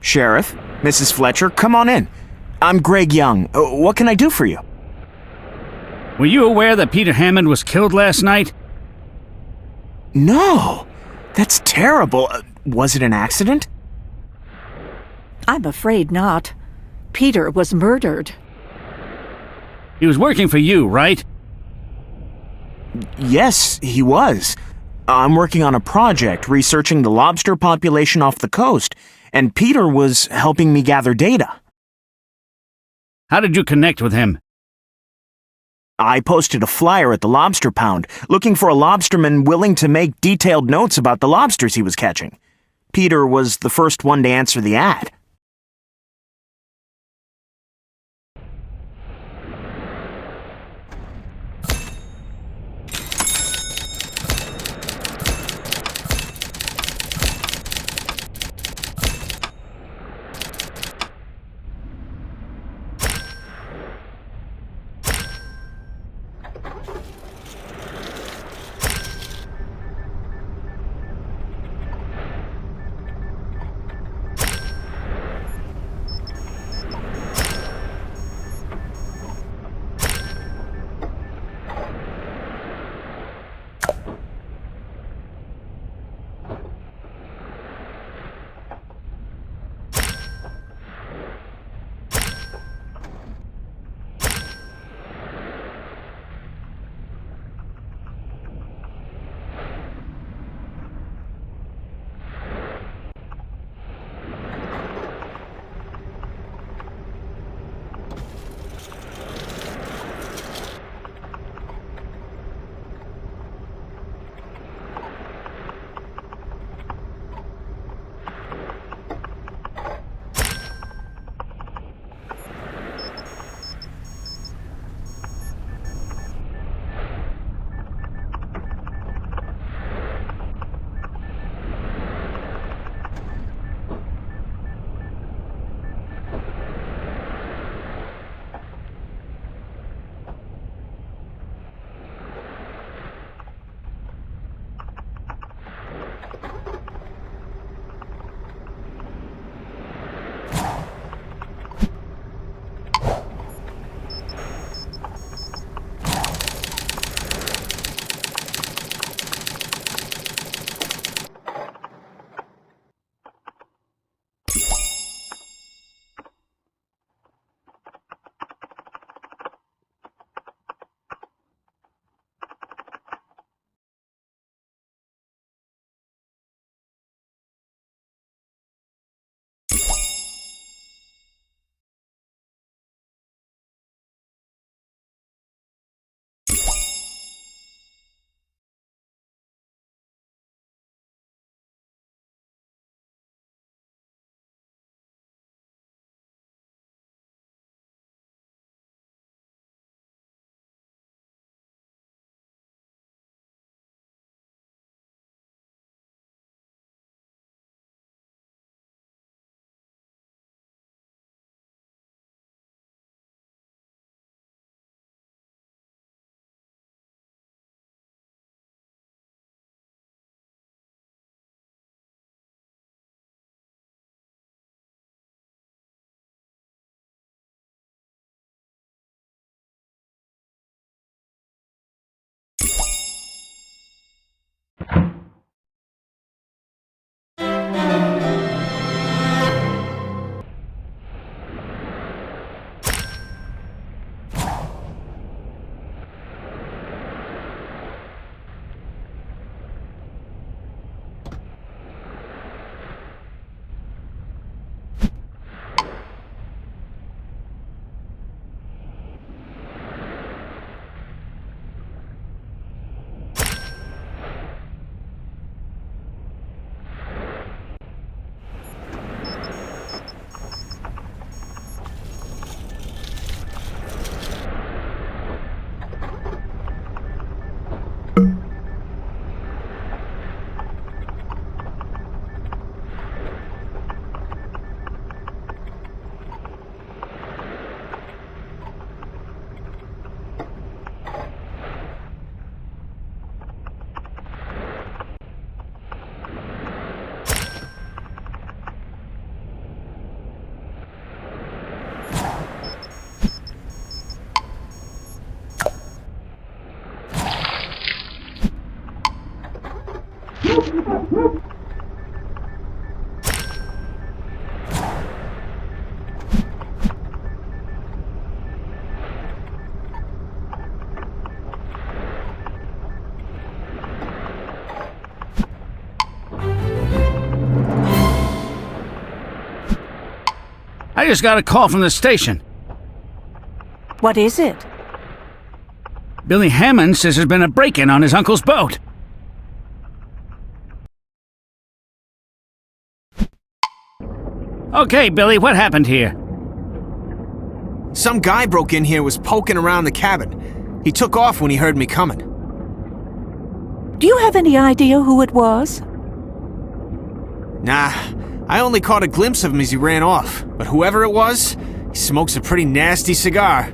Sheriff, Mrs. Fletcher, come on in. I'm Greg Young. What can I do for you? Were you aware that Peter Hammond was killed last night? No. That's terrible. Was it an accident? I'm afraid not. Peter was murdered. He was working for you, right? Yes, he was. I'm working on a project researching the lobster population off the coast, and Peter was helping me gather data. How did you connect with him? I posted a flyer at the lobster pound, looking for a lobsterman willing to make detailed notes about the lobsters he was catching. Peter was the first one to answer the ad. I just got a call from the station. What is it? Billy Hammond says there's been a break-in on his uncle's boat. Okay, Billy, what happened here? Some guy broke in here and was poking around the cabin. He took off when he heard me coming. Do you have any idea who it was? Nah, I only caught a glimpse of him as he ran off. But whoever it was, he smokes a pretty nasty cigar.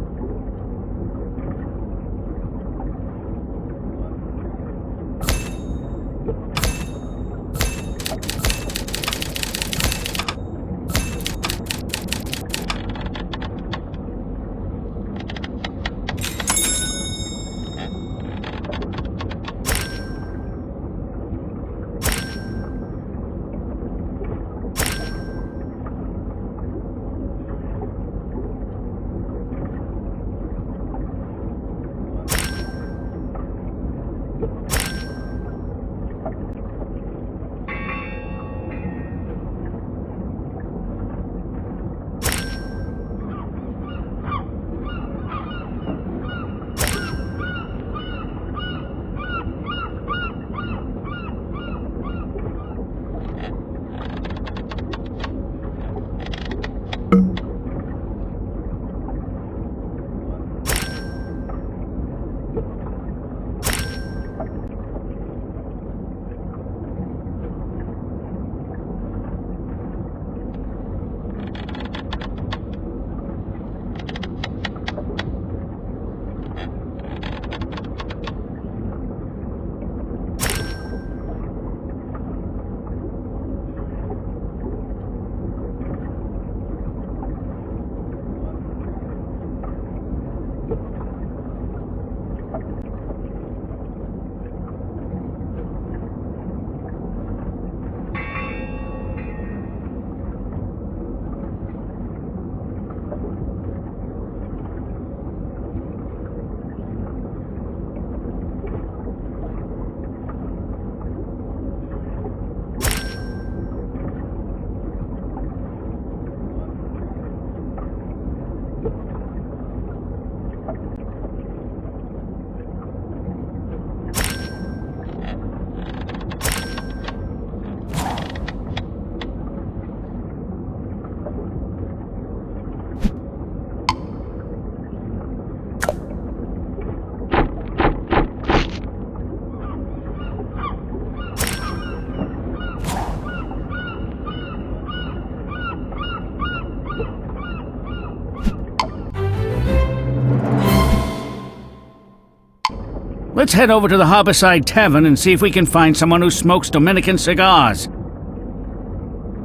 Let's head over to the Harborside Tavern and see if we can find someone who smokes Dominican cigars.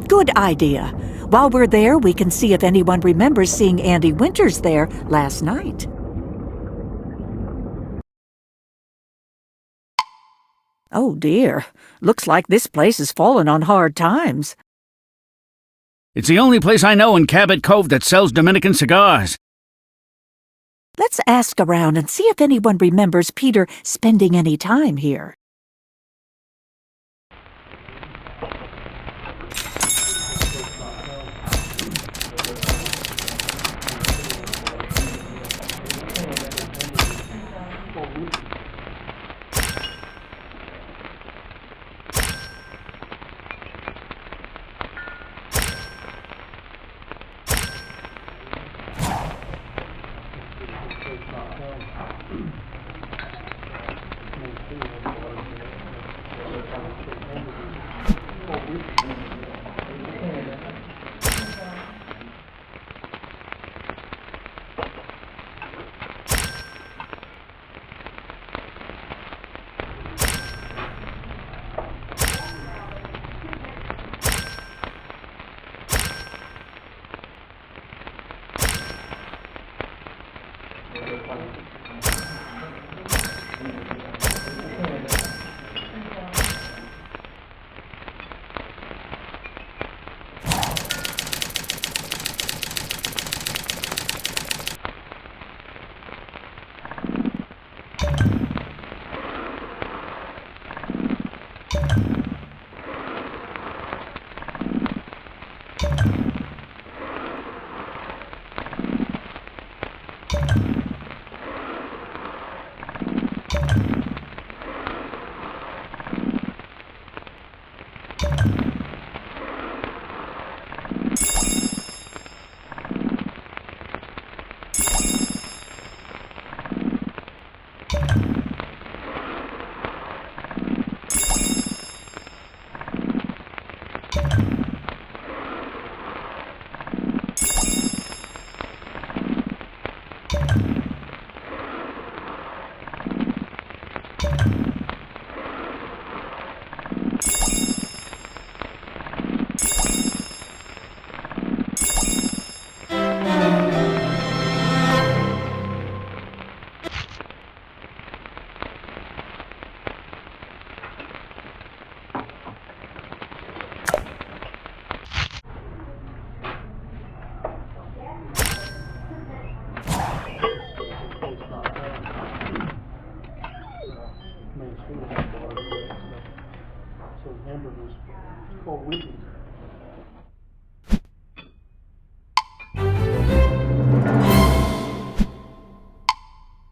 Good idea. While we're there, we can see if anyone remembers seeing Andy Winters there last night. Oh dear. Looks like this place has fallen on hard times. It's the only place I know in Cabot Cove that sells Dominican cigars. Let's ask around and see if anyone remembers Peter spending any time here.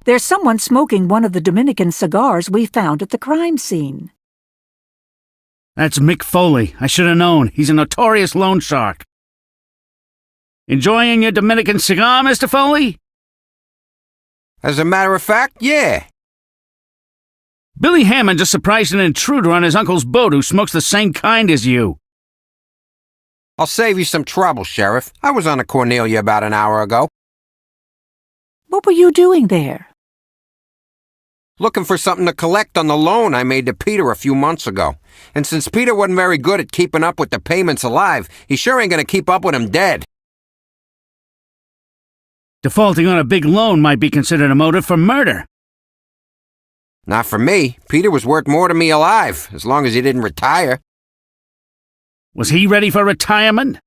There's someone smoking one of the Dominican cigars we found at the crime scene. That's Mick Foley. I should have known. He's a notorious loan shark. Enjoying your Dominican cigar, Mr. Foley? As a matter of fact, yeah. Billy Hammond just surprised an intruder on his uncle's boat who smokes the same kind as you. I'll save you some trouble, Sheriff. I was on the Cornelia about an hour ago, What were you doing there? looking for something to collect on the loan I made to Peter a few months ago. And since Peter wasn't very good at keeping up with the payments alive, he sure ain't gonna keep up with him dead. Defaulting on a big loan might be considered a motive for murder. Not for me. Peter was worth more to me alive, as long as he didn't retire. Was he ready for retirement?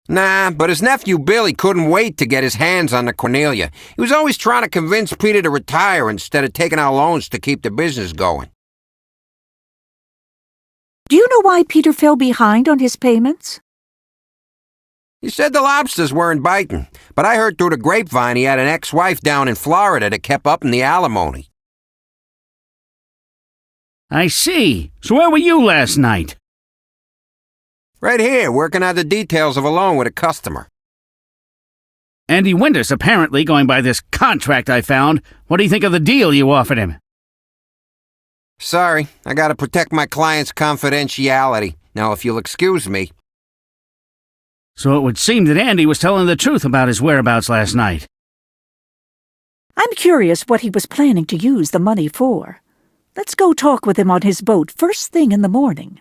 Nah, but his nephew Billy couldn't wait to get his hands on the Cornelia. He was always trying to convince Peter to retire instead of taking out loans to keep the business going. Do you know why Peter fell behind on his payments? He said the lobsters weren't biting, but I heard through the grapevine he had an ex-wife down in Florida that kept up in the alimony. I see. So where were you last night? Right here, working out the details of a loan with a customer. Andy Winters, apparently, going by this contract I found. What do you think of the deal you offered him? Sorry, I gotta protect my client's confidentiality. Now, if you'll excuse me. So it would seem that Andy was telling the truth about his whereabouts last night. I'm curious what he was planning to use the money for. Let's go talk with him on his boat first thing in the morning.